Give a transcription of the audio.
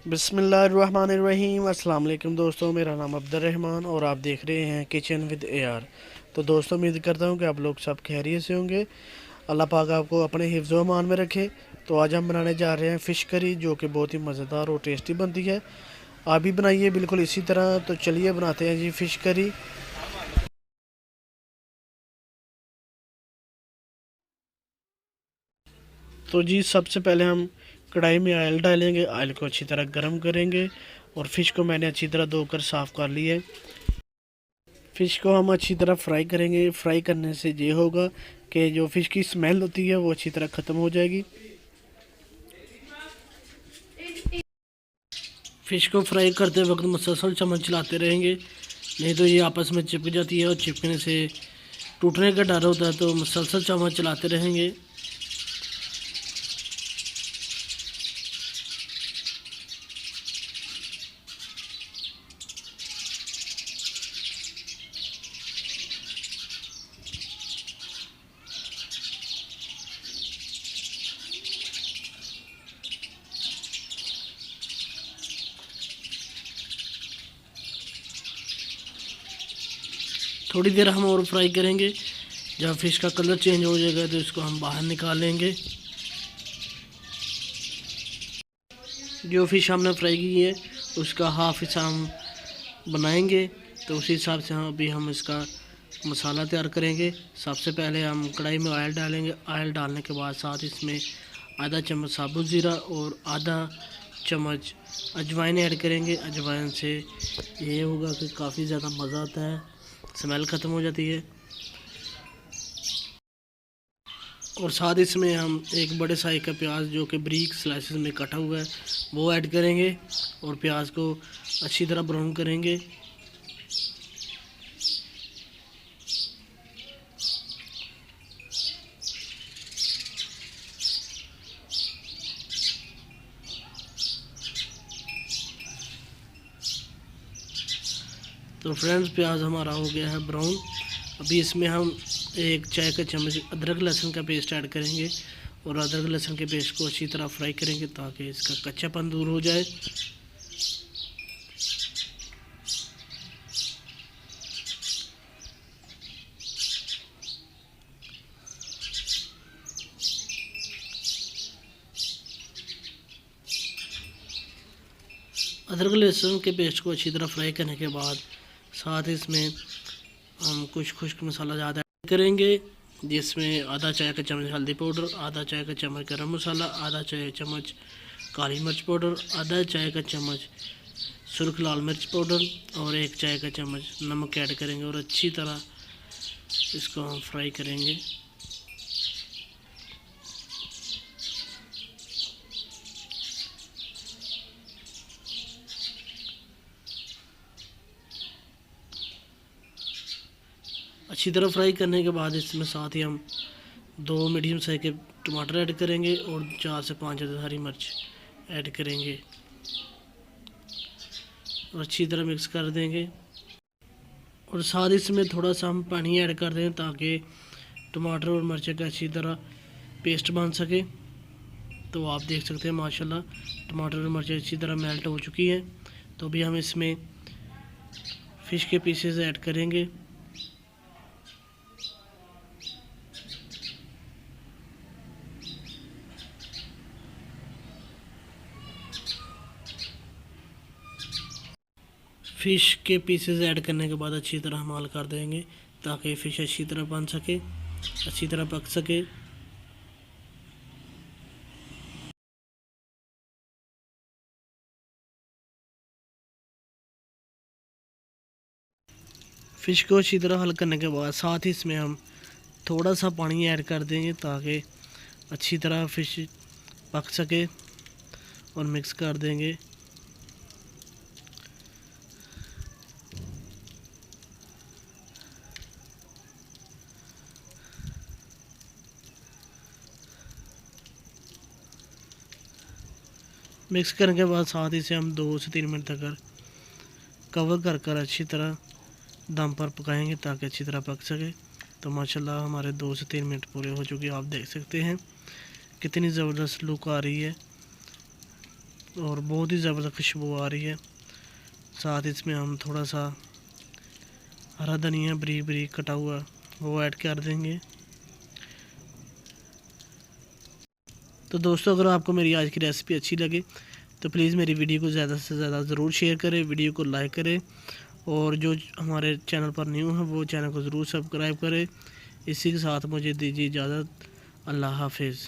बिस्मिल्लाहिर्रहमानिर्रहीम। अस्सलाम वालेकुम दोस्तों, मेरा नाम अब्दुर्रहमान और आप देख रहे हैं किचन विद AR। तो दोस्तों, उम्मीद करता हूँ कि आप लोग सब खैरियत से होंगे। अल्लाह पाक आपको अपने हिफ्ज़ व अमान में रखे। तो आज हम बनाने जा रहे हैं फ़िश करी, जो कि बहुत ही मज़ेदार और टेस्टी बनती है। आप भी बनाइए बिल्कुल इसी तरह। तो चलिए बनाते हैं जी फ़िश करी। तो जी सबसे पहले हम कढ़ाई में ऑयल डालेंगे, ऑयल को अच्छी तरह गर्म करेंगे और फ़िश को मैंने अच्छी तरह धोकर साफ़ कर लिया है। फ़िश को हम अच्छी तरह फ्राई करेंगे। फ्राई करने से ये होगा कि जो फ़िश की स्मेल होती है वो अच्छी तरह ख़त्म हो जाएगी। फ़िश को फ्राई करते वक्त मुसलसल चम्मच चलाते रहेंगे, नहीं तो ये आपस में चिपक जाती है और चिपकने से टूटने का डर होता है। तो मुसलसल चम्मच चलाते रहेंगे। थोड़ी देर हम और फ्राई करेंगे। जब फ़िश का कलर चेंज हो जाएगा तो इसको हम बाहर निकाल लेंगे। जो फ़िश हमने फ्राई की है उसका हाफ हिस्सा हम बनाएंगे। तो उसी हिसाब से हम इसका मसाला तैयार करेंगे। सबसे पहले हम कढ़ाई में ऑयल डालेंगे। ऑयल डालने के बाद साथ इसमें आधा चम्मच साबुत ज़ीरा और आधा चम्मच अजवाइन ऐड करेंगे। अजवाइन से ये होगा कि काफ़ी ज़्यादा मज़ा आता है, स्मेल ख़त्म हो जाती है। और साथ इसमें हम एक बड़े साइज का प्याज, जो कि बारीक स्लाइसेस में कटा हुआ है, वो ऐड करेंगे और प्याज को अच्छी तरह ब्राउन करेंगे। तो फ्रेंड्स, प्याज हमारा हो गया है ब्राउन। अभी इसमें हम एक चाय का चम्मच अदरक लहसुन का पेस्ट ऐड करेंगे और अदरक लहसुन के पेस्ट को अच्छी तरह फ्राई करेंगे ताकि इसका कच्चापन दूर हो जाए। अदरक लहसुन के पेस्ट को अच्छी तरह फ्राई करने के बाद साथ इसमें हम कुछ खुश्क मसाला ज़्यादा ऐड करेंगे, जिसमें आधा चाय का चम्मच हल्दी पाउडर, आधा चाय का चम्मच गरम मसाला, आधा चाय का चम्मच काली मिर्च पाउडर, आधा चाय का चम्मच सुर्ख लाल मिर्च पाउडर और एक चाय का चम्मच नमक ऐड करेंगे और अच्छी तरह इसको हम फ्राई करेंगे। अच्छी तरह फ्राई करने के बाद इसमें साथ ही हम 2 मीडियम साइज के टमाटर ऐड करेंगे और 4 से 5 हरी मिर्च ऐड करेंगे और अच्छी तरह मिक्स कर देंगे। और साथ इसमें थोड़ा सा हम पानी ऐड कर दें ताकि टमाटर और मिर्च का अच्छी तरह पेस्ट बन सके। तो आप देख सकते हैं माशाल्लाह टमाटर और मिर्च अच्छी तरह मेल्ट हो चुकी है। तो अभी हम इसमें फ़िश के पीसेस ऐड करेंगे। फ़िश के पीसेस ऐड करने के बाद अच्छी तरह हमाल कर देंगे ताकि फ़िश अच्छी तरह बन सके, अच्छी तरह पक सके। फ़िश को अच्छी तरह हल करने के बाद साथ ही इसमें हम थोड़ा सा पानी ऐड कर देंगे ताकि अच्छी तरह फ़िश पक सके और मिक्स कर देंगे। मिक्स करने के बाद साथ इसे हम 2 से 3 मिनट तक कवर कर कर अच्छी तरह दम पर पकाएंगे ताकि अच्छी तरह पक सके। तो माशाल्लाह हमारे 2 से 3 मिनट पूरे हो चुके हैं। आप देख सकते हैं कितनी ज़बरदस्त लुक आ रही है। और बहुत ही ज़बरदस्त खुशबू आ रही है। साथ इसमें हम थोड़ा सा हरा धनिया बारीक बारीक कटा हुआ वो ऐड कर देंगे। तो दोस्तों, अगर आपको मेरी आज की रेसिपी अच्छी लगे तो प्लीज़ मेरी वीडियो को ज़्यादा से ज़्यादा ज़रूर शेयर करें, वीडियो को लाइक करें, और जो हमारे चैनल पर न्यू है वो चैनल को ज़रूर सब्सक्राइब करें। इसी के साथ मुझे दीजिए इजाज़त। अल्लाह हाफिज़।